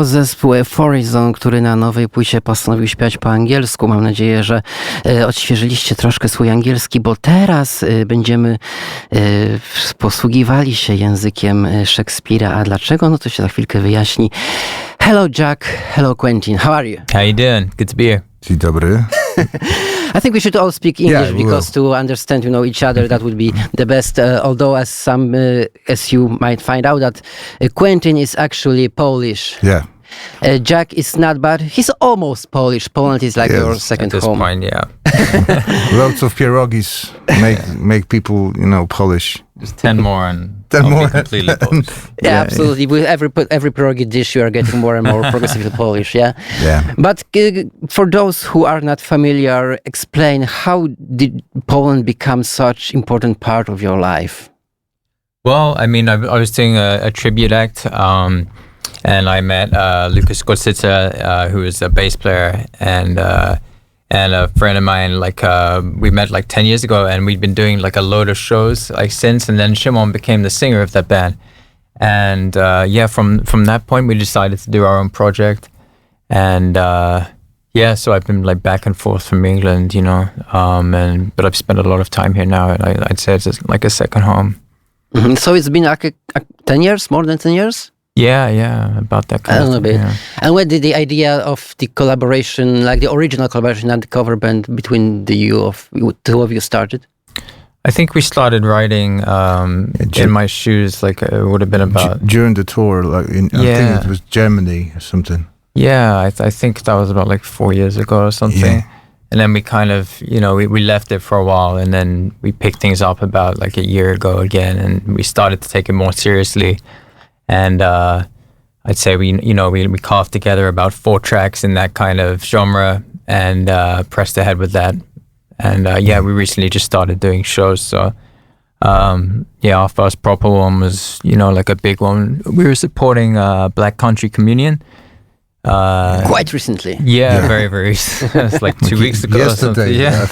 To zespół Horizon, który na nowej płycie postanowił śpiewać po angielsku. Mam nadzieję, że odświeżyliście troszkę swój angielski, bo teraz będziemy posługiwali się językiem Szekspira. A dlaczego? No to się za chwilkę wyjaśni. Hello Jack, hello Quentin, how are you? How you doing? Good to be here. Dzień dobry. I think we should all speak English Yeah, because to understand, each other, that would be the best. Although, as you might find out, that Quentin is actually Polish. Yeah. Jack is not, but he's almost Polish. Poland is like your second At this home. point, yeah. Lots of pierogis make people, Polish. Just 10 more and 10 I'll more. be completely Polish. Yeah, absolutely. With every pierogi dish, you are getting more and more progressively Polish. Yeah. Yeah. But for those who are not familiar, explain how did Poland become such important part of your life? Well, I mean, I was doing a tribute act, and I met Lucas Koczyca, who is a bass player, and a friend of mine. We met 10 years ago, and we'd been doing a load of shows since. And then Szymon became the singer of that band, and from that point we decided to do our own project, and so I've been back and forth from England, but I've spent a lot of time here now, and I'd say it's like a second home. Mm-hmm. So it's been 10 years, more than 10 years? Yeah, about that kind of thing. Bit. Yeah. And when did the idea of the collaboration, the original collaboration and the cover band between two of you started? I think we started writing in my shoes, it would have been about... During the tour, I think it was Germany or something. Yeah, I think that was about 4 years ago or something. Yeah. And then we kind of, we left it for a while, and then we picked things up about a year ago again, and we started to take it more seriously. And I'd say we carved together about 4 tracks in that kind of genre, and pressed ahead with that. And we recently just started doing shows. So our first proper one was a big one. We were supporting Black Country Communion. Quite recently. Yeah, very, very. It's 2 weeks ago. Yesterday. Yeah,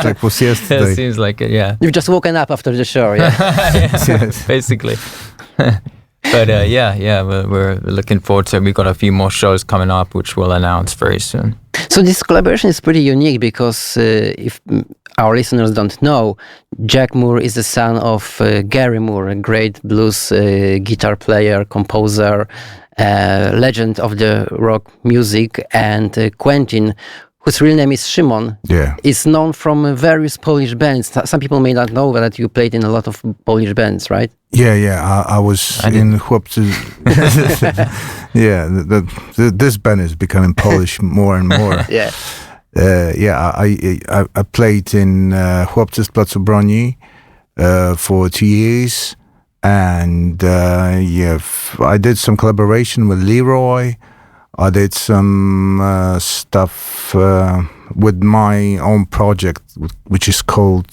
it was yesterday. It seems like it. Yeah. You've just woken up after the show. Yeah. Yes. Basically. But we're looking forward to it. We've got a few more shows coming up, which we'll announce very soon. So this collaboration is pretty unique because if our listeners don't know, Jack Moore is the son of Gary Moore, a great blues guitar player, composer, legend of the rock music, and Quentin, whose real name is Szymon, is known from various Polish bands. Some people may not know that you played in a lot of Polish bands, right? Yeah. I was in Chłopcy. This band is becoming Polish more and more. Yeah. I played in Chłopcy z Placu Broni for 2 years. And I did some collaboration with Leroy. I did some stuff with my own project, which is called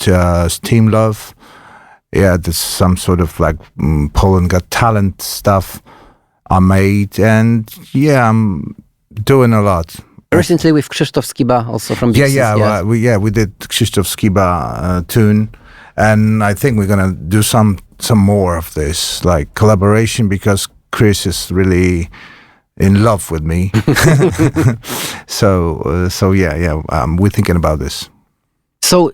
Team Love. Yeah, there's some sort of Poland Got Talent stuff I made, and I'm doing a lot. Recently with Krzysztof Skiba, also from Big we did Krzysztof Skiba tune, and I think we're gonna do some more of this collaboration, because Chris is really in love with me. We're thinking about this. So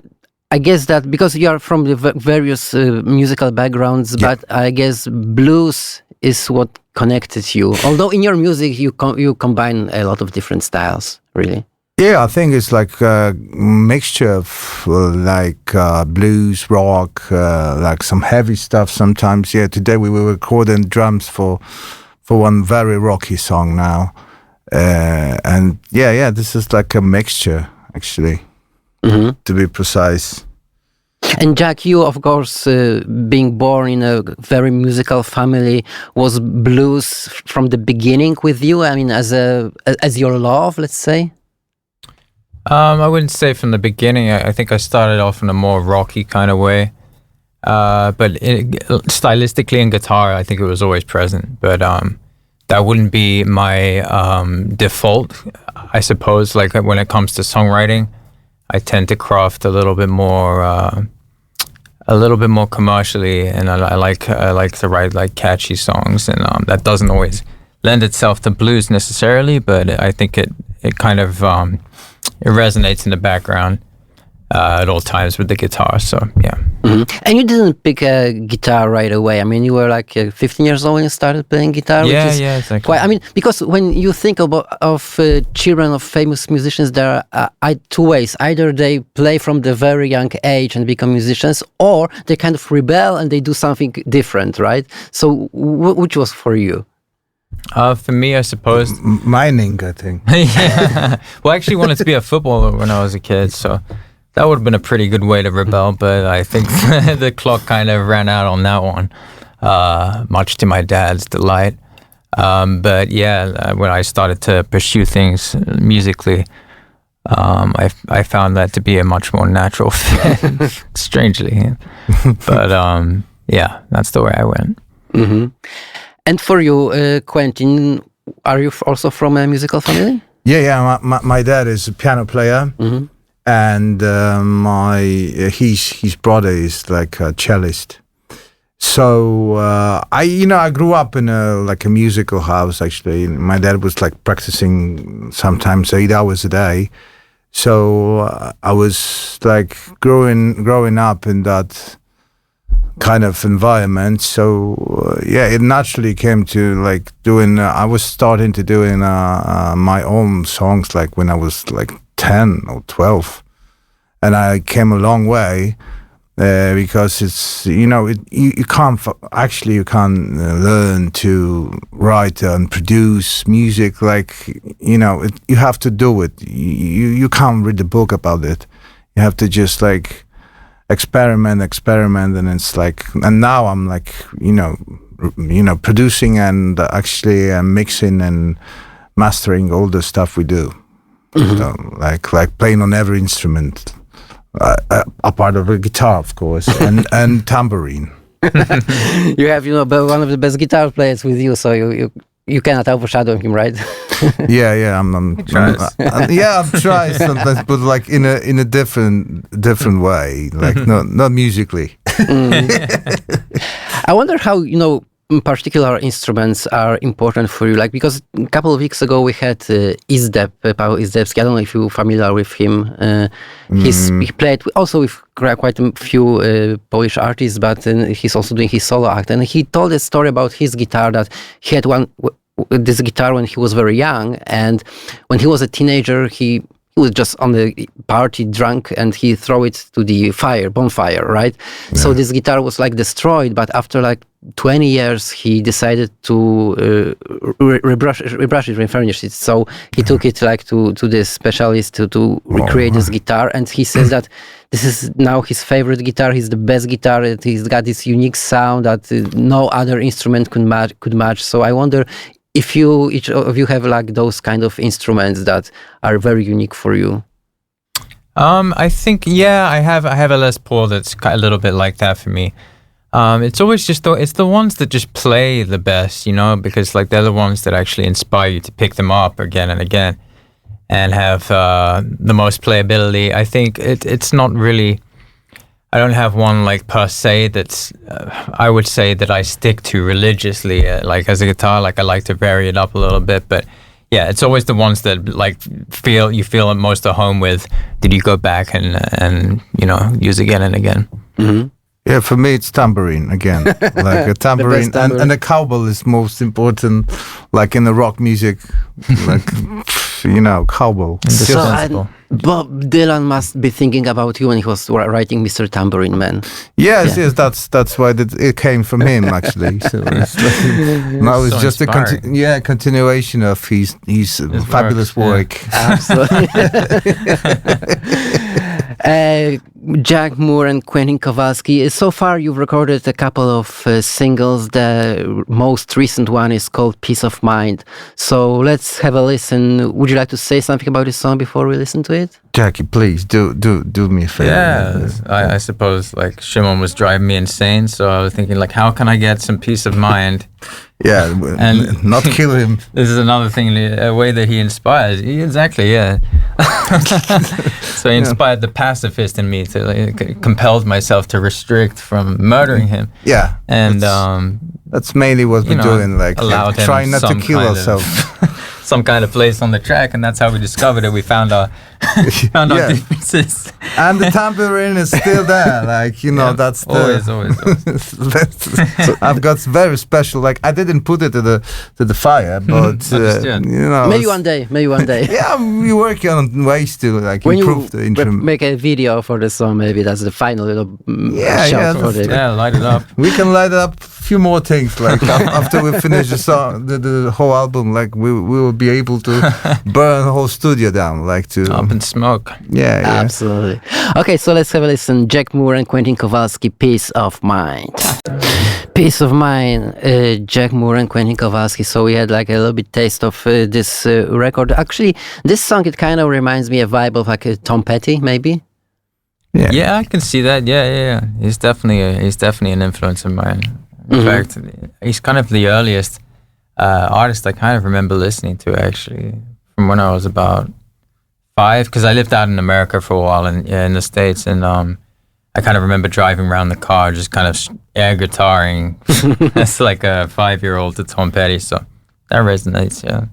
I guess that because you are from the various musical backgrounds, but I guess blues is what connected you. Although in your music you combine a lot of different styles, really. Yeah, I think it's a mixture of blues, rock, some heavy stuff sometimes. Yeah, today we were recording drums for one very rocky song now. And this is a mixture, actually, to be precise. And Jack, you, of course, being born in a very musical family, was blues from the beginning with you? I mean, as your love, let's say? I wouldn't say from the beginning. I think I started off in a more rocky kind of way. But stylistically in guitar, I think it was always present. But that wouldn't be my default, I suppose. When it comes to songwriting, I tend to craft a little bit more commercially, and I like to write catchy songs, and that doesn't always lend itself to blues necessarily, but I think it kind of it resonates in the background at all times with the guitar. So yeah. And you didn't pick a guitar right away. I mean, you were like 15 years old when you started playing guitar. Yeah, which is exactly. quite, I mean, because when you think of children of famous musicians, there are two ways. Either they play from the very young age and become musicians, or they kind of rebel and they do something different, right? So which was for you? For me, I suppose Mining, I think. yeah. Well, I actually wanted to be a footballer when I was a kid, so that would have been a pretty good way to rebel, but I think the clock kind of ran out on that one, much to my dad's delight. But yeah, when I started to pursue things musically, I found that to be a much more natural fit, strangely. But yeah, that's the way I went. Mm-hmm. And for you, Quentin, are you also from a musical family? Yeah. My dad is a piano player. Mm-hmm. And his brother is like a cellist. So I grew up in a musical house. Actually, my dad was like practicing sometimes 8 hours a day. So I was like growing up in that kind of environment. So it naturally came to like doing. I was starting to doing my own songs like when I was like 10 or 12, and I came a long way because it's you can't learn to write and produce music like you have to do it. You can't read the book about it. You have to just like experiment, and it's like, and now I'm like producing and actually mixing and mastering all the stuff we do. Mm-hmm. So, like playing on every instrument, apart of the guitar, of course, and tambourine. You have, one of the best guitar players with you, so you cannot overshadow him, right? Yeah. I'm trying sometimes, but like in a different way, like not musically. I wonder how particular instruments are important for you, like, because a couple of weeks ago we had Paweł Izdebski. I don't know if you're familiar with him. He played also with quite a few Polish artists, but he's also doing his solo act, and he told a story about his guitar, that he had this guitar when he was very young, and when he was a teenager he was just on the party drunk and he threw it to the bonfire, right? Yeah. So this guitar was like destroyed, but after like 20 years he decided to rebrush it, refurnish it. So he took it like to this specialist to recreate this guitar, and he says that this is now his favorite guitar. He's the best guitar. He's got this unique sound that no other instrument could match. So I wonder if each of you have like those kind of instruments that are very unique for you. I think I have a Les Paul that's a little bit like that for me. It's always just it's the ones that just play the best, because like they're the ones that actually inspire you to pick them up again and again, and have the most playability. I think it's not really. I don't have one like per se that's I would say that I stick to religiously. Like as a guitar, like I like to vary it up a little bit, but yeah, it's always the ones that like you feel most at home with. Did you go back and use again and again? Mm-hmm. Yeah, for me it's tambourine again, like a tambourine, and a cowbell is most important, like in the rock music, like cowbell. So Bob Dylan must be thinking about you when he was writing Mr. Tambourine Man. Yes, that's why it came from him actually. So it's so just a continuation of his fabulous work. Yeah. Absolutely. Jack Moore and Quentin Kovalsky. So far, you've recorded a couple of singles. The most recent one is called "Peace of Mind." So let's have a listen. Would you like to say something about this song before we listen to it? Jackie, please do me a favor. Yeah, I suppose like Shimon was driving me insane, so I was thinking like, how can I get some peace of mind? Yeah, and not kill him. This is another thing, a way that he inspires. Exactly, yeah. So he inspired the pacifist in me to compelled myself to restrict from murdering him. Yeah, and That's mainly what we're doing, like allowed him trying not to some kill kind of- ourselves. some kind of place on the track, and that's how we discovered it. We found our Yeah. differences. And the tambourine is still there, like, you know, Yeah, that's the... always. I've got very special, like, I didn't put it to the fire, but, Understood. you know... Maybe one day. Yeah, we're working on ways to, like, When improve the you instrument. make a video for the song, maybe that's the final little Yeah, shout yeah, for the... Yeah, light it up. We can light up a few more things, like, after we finish the song, the whole album, like, we will be able to burn the whole studio down, like, to... Up in smoke. Yeah, yeah. Absolutely. Okay, so let's have a listen. Jack Moore and Quentin Kovalsky, Peace of Mind. Peace of Mind, Jack Moore and Quentin Kovalsky. So we had like a little bit taste of this record. Actually, this song, it kind of reminds me a vibe of like Tom Petty, maybe. Yeah, I can see that. Yeah. He's definitely an influence of mine. In fact, he's kind of the earliest artist I kind of remember listening to, actually, from when I was about 5, because I lived out in America for a while in the States, and I kind of remember driving around the car just kind of air guitaring as like a 5-year-old to Tom Petty, so that resonates, yeah.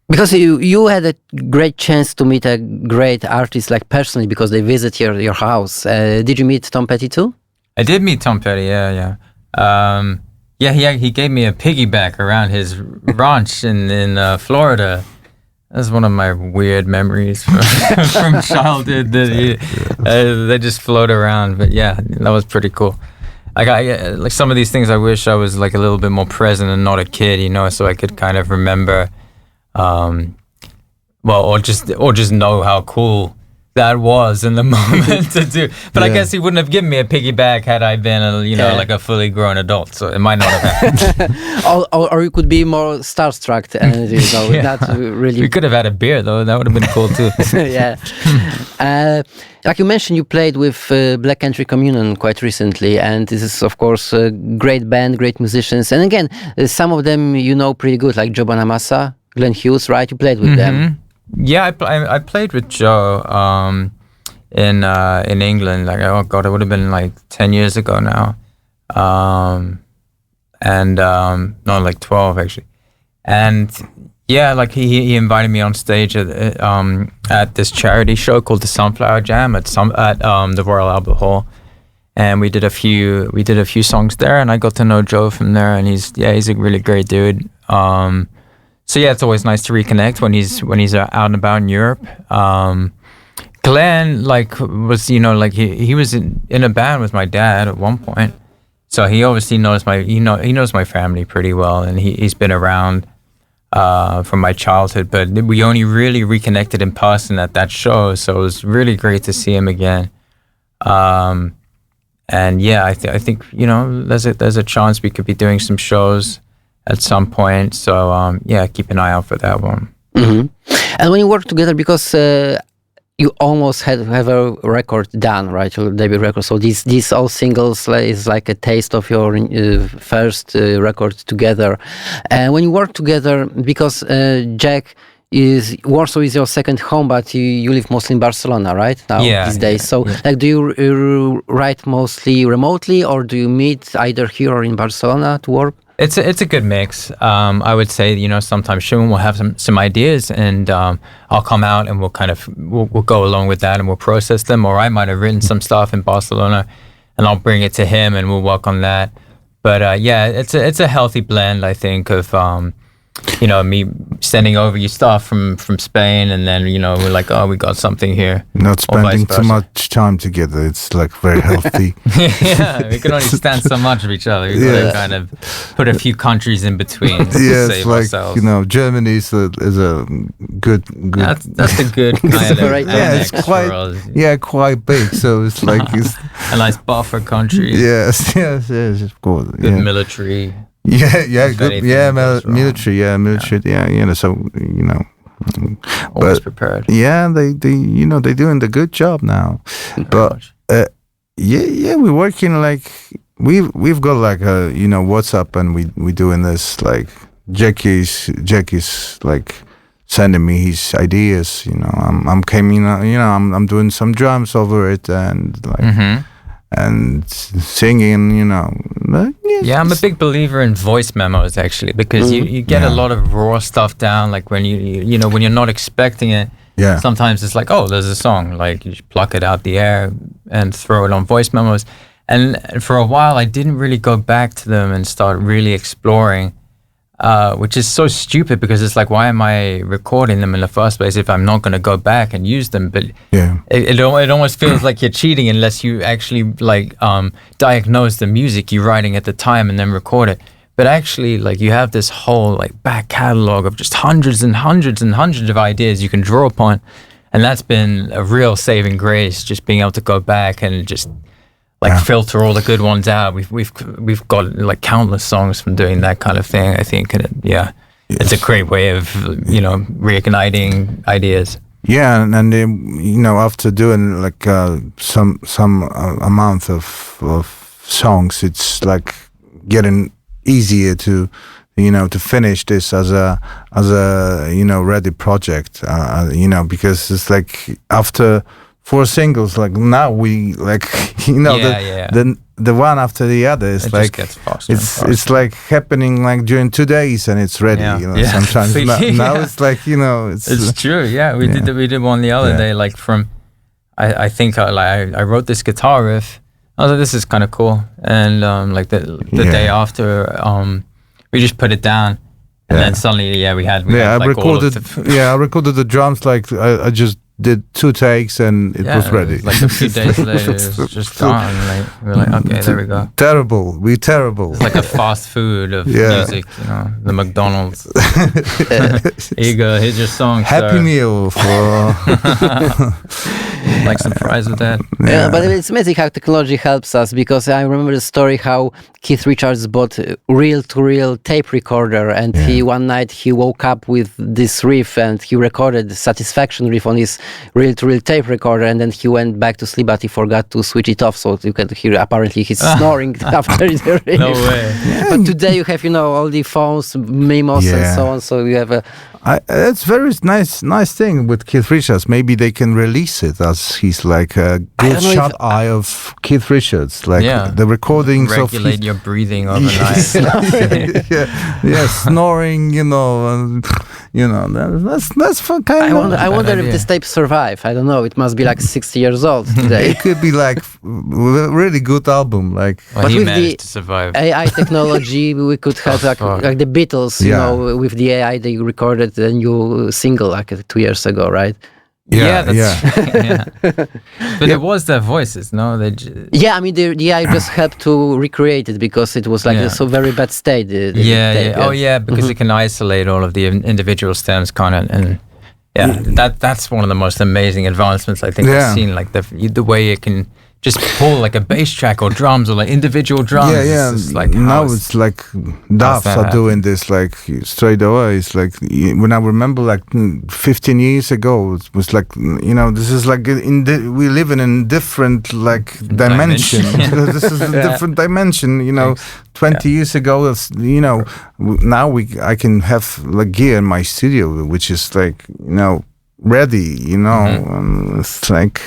Because you had a great chance to meet a great artist, like personally, because they visit your house. Did you meet Tom Petty too? I did meet Tom Petty, yeah. He gave me a piggyback around his ranch in Florida. That's one of my weird memories from childhood. That they just float around, but yeah, that was pretty cool. Like some of these things, I wish I was like a little bit more present and not a kid, you know, so I could kind of remember, or just know how cool that was in the moment to do. But I guess he wouldn't have given me a piggyback had I been like a fully grown adult, so it might not have happened. or you could be more starstruck and not really. We could have had a beer though, that would have been cool too. Yeah. Like you mentioned, you played with Black Country Communion quite recently, and this is of course a great band, great musicians, and again, some of them you know pretty good, like Joe Bonamassa, Glenn Hughes, right? You played with them. Yeah, I played with Joe in England. Like, oh god, it would have been like 10 years ago now, no, like 12 actually. And yeah, like he invited me on stage at this charity show called the Sunflower Jam at the Royal Albert Hall, and we did a few songs there, and I got to know Joe from there, and he's a really great dude. So yeah, it's always nice to reconnect when he's out and about in Europe. Glenn was he was in a band with my dad at one point, so he obviously knows my family pretty well, and he's been around from my childhood. But we only really reconnected in person at that show, so it was really great to see him again. And yeah, I think there's a chance we could be doing some shows at some point, so keep an eye out for that one. And when you work together, because you almost have a record done, right? Your debut record. So these all singles is like a taste of your first record together. And when you work together, because Jack Warsaw is your second home, but you live mostly in Barcelona, right? Now these days. So like, do you write mostly remotely, or do you meet either here or in Barcelona to work? It's a good mix. I would say, sometimes Shimon will have some ideas, and I'll come out and we'll go along with that and we'll process them. Or I might have written some stuff in Barcelona, and I'll bring it to him and we'll work on that. But it's a healthy blend, I think, of me sending over you stuff from Spain, and then we're like, oh, we got something here. Not spending too much time together. It's like very healthy. Yeah, we can only stand so much of each other. We gotta kind of put a few countries in between to save ourselves. Germany is a good. That's a good kind of. It's quite big. So it's like it's a nice buffer country. Yes, of course. Good military. Good. Military. So always prepared. Yeah, they they're doing the good job now. But we're working like we've got like a WhatsApp, and we doing this, like Jackie's like sending me his ideas. I'm doing some drums over it, and like. and singing, you know. Yeah, I'm a big believer in voice memos actually, because you get a lot of raw stuff down, like when you know when you're not expecting it. Yeah. Sometimes it's like, oh, there's a song, like you just pluck it out the air and throw it on voice memos. And for a while, I didn't really go back to them and start really exploring, which is so stupid because it's like, why am I recording them in the first place if I'm not going to go back and use them? But it almost feels like you're cheating unless you actually like diagnose the music you're writing at the time and then record it. But actually, like you have this whole like back catalog of just hundreds and hundreds and hundreds of ideas you can draw upon, and that's been a real saving grace. Just being able to go back and just like filter all the good ones out. We've got like countless songs from doing that kind of thing, I think, and it's a great way of reigniting ideas. Yeah, and you know, after doing like some amount of songs, it's like getting easier to finish this as a ready project, because it's like after 4 singles, like now we like the one after the other is like just gets faster it's like happening like during 2 days and it's ready. Sometimes now it's like it's true. We did one the other day, like from I think I wrote this guitar riff. I was like, this is kind of cool, and like the day after, we just put it down, and then suddenly, we had I like recorded. I recorded the drums. Like I just did 2 takes, and it was ready. Like a few days later, it was just gone. Like we were like, okay, there we go. Terrible. We're terrible. It's like a fast food of music, the McDonald's. Here you go. Here's your song. Happy meal for. Like some fries with that. Yeah, but it's amazing how technology helps us, because I remember the story how Keith Richards bought a reel-to-reel tape recorder, and one night he woke up with this riff and he recorded the Satisfaction riff on his reel-to-reel tape recorder, and then he went back to sleep, but he forgot to switch it off, so you can hear apparently he's snoring after the riff. No way. But today you have all the phones, memos and so on, so you have a it's very nice thing with Keith Richards. Maybe they can release it as he's like a good shot eye of Keith Richards, like the recordings regulate your breathing overnight. Snoring, and, that's fun kind of. I wonder if this tape survive. I don't know. It must be like 60 years old today. It could be like a really good album. Like, but he managed to survive. AI technology, we could have like the Beatles. With the AI, they recorded a new single like 2 years ago, right? But it was their voices, no? I mean, the AI just helped to recreate it because it was like so very bad state. Because it can isolate all of the individual stems, kind of, and that's one of the most amazing advancements I think I've seen. Like the way it can just pull like a bass track or drums or like individual drums. It's like now it's like Duffs are doing this like straight away. It's like when I remember like 15 years ago, it was like this is like we live in a different like dimension. This is a different dimension. 20 years ago, now I can have like gear in my studio, which is like ready. It's like.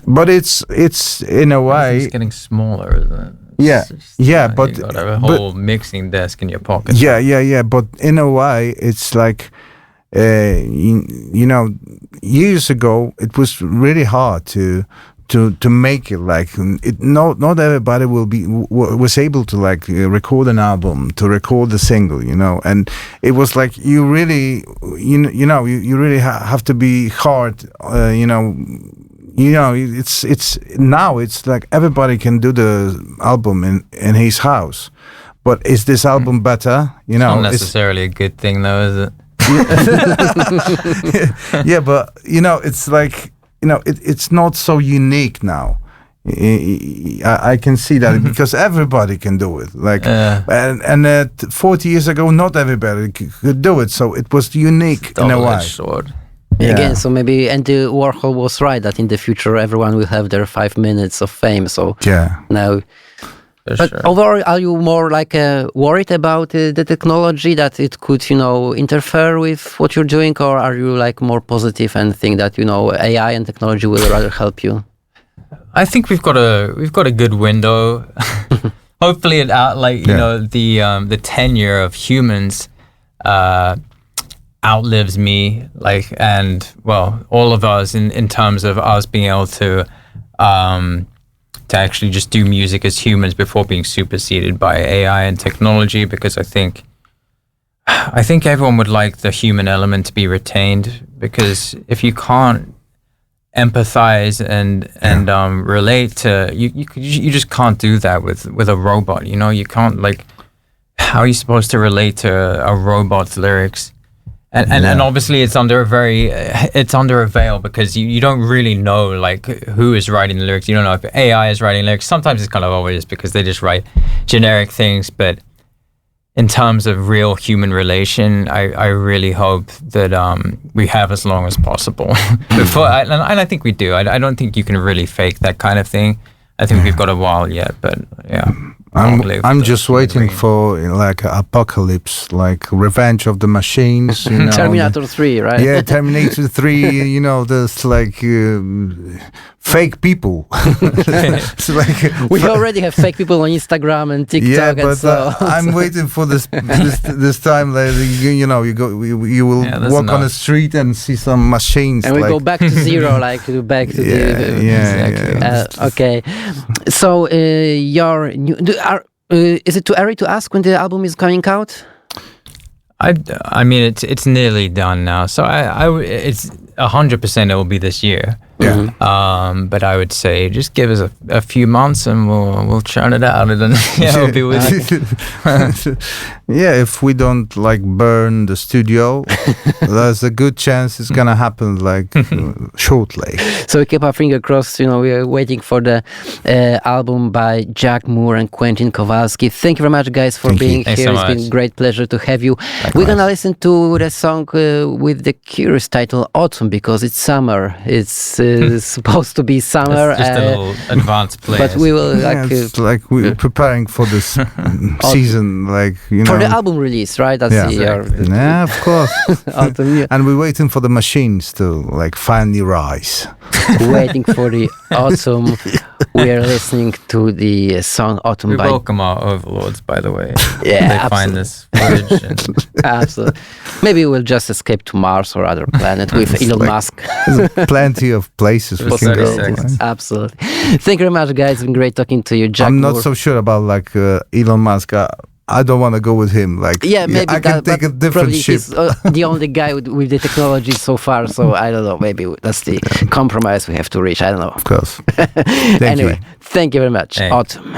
But it's in a way. It's getting smaller, isn't it? But you got a whole mixing desk in your pocket. But in a way, it's like, years ago, it was really hard to make it like not everybody was able to like record an album, to record a single, and it was like you really you really have to be hard, it's now it's like everybody can do the album in his house, but is this album better? It's not necessarily a good thing though, is it? But it's like it's not so unique now. I can see that because everybody can do it. Like and 40 years ago, not everybody could do it, so it was unique in a way. Sword. Again, so maybe Andy Warhol was right that in the future everyone will have their 5 minutes of fame. So now, overall, are you more like worried about the technology, that it could interfere with what you're doing, or are you like more positive and think that AI and technology will rather help you? I think we've got a good window. Hopefully, it the tenure of humans outlives me, and all of us in terms of us being able to actually just do music as humans before being superseded by AI and technology. Because I think everyone would like the human element to be retained, because if you can't empathize and relate to you just can't do that with a robot. You can't, how are you supposed to relate to a robot's lyrics? And obviously it's under a veil, because you don't really know who is writing the lyrics. You don't know if AI is writing lyrics. Sometimes it's kind of obvious because they just write generic things, but in terms of real human relation, I really hope that we have as long as possible before, and I think we do. I don't think you can really fake that kind of thing. I think we've got a while yet, but yeah. I'm just waiting for apocalypse, Revenge of the Machines. Terminator 3, right? Yeah, Terminator 3. There's fake people. It's we already have fake people on Instagram and TikTok. Yeah, but so I'm waiting for this time. You will walk on the street and see some machines, and we go back to zero, back to the okay. So your new. Is it too early to ask when the album is coming out? I mean, it's nearly done now, so it's 100% it will be this year. Yeah. But I would say just give us a few months and we'll churn it out, and then it'll be with you. Yeah, if we don't burn the studio, there's a good chance it's gonna happen shortly. So we keep our finger crossed. We are waiting for the album by Jack Moore and Quentin Kovalsky. Thank you very much, guys, for being here. So it's been a great pleasure to have you. Likewise. We're gonna listen to the song with the curious title "Autumn" because it's summer. It's supposed to be summer. It's just a little advanced play. But we will it's we're preparing for this season, for the album release, right? That's yeah, of course. Autumn. And we're waiting for the machines to finally rise. Waiting for the autumn. We are listening to the song "Autumn" We by. welcome our overlords, by the way. Yeah, they find this footage. Absolutely. Maybe we'll just escape to Mars or other planet with Elon Musk. Plenty of places we can go. Absolutely. Thank you very much, guys. It's been great talking to you, Jack. I'm not so sure about Elon Musk. I don't want to go with him. Maybe I can take a different ship. He's the only guy with the technology so far. So I don't know. Maybe that's the compromise we have to reach. I don't know. Of course. Anyway, thank you very much. Hey. Autumn.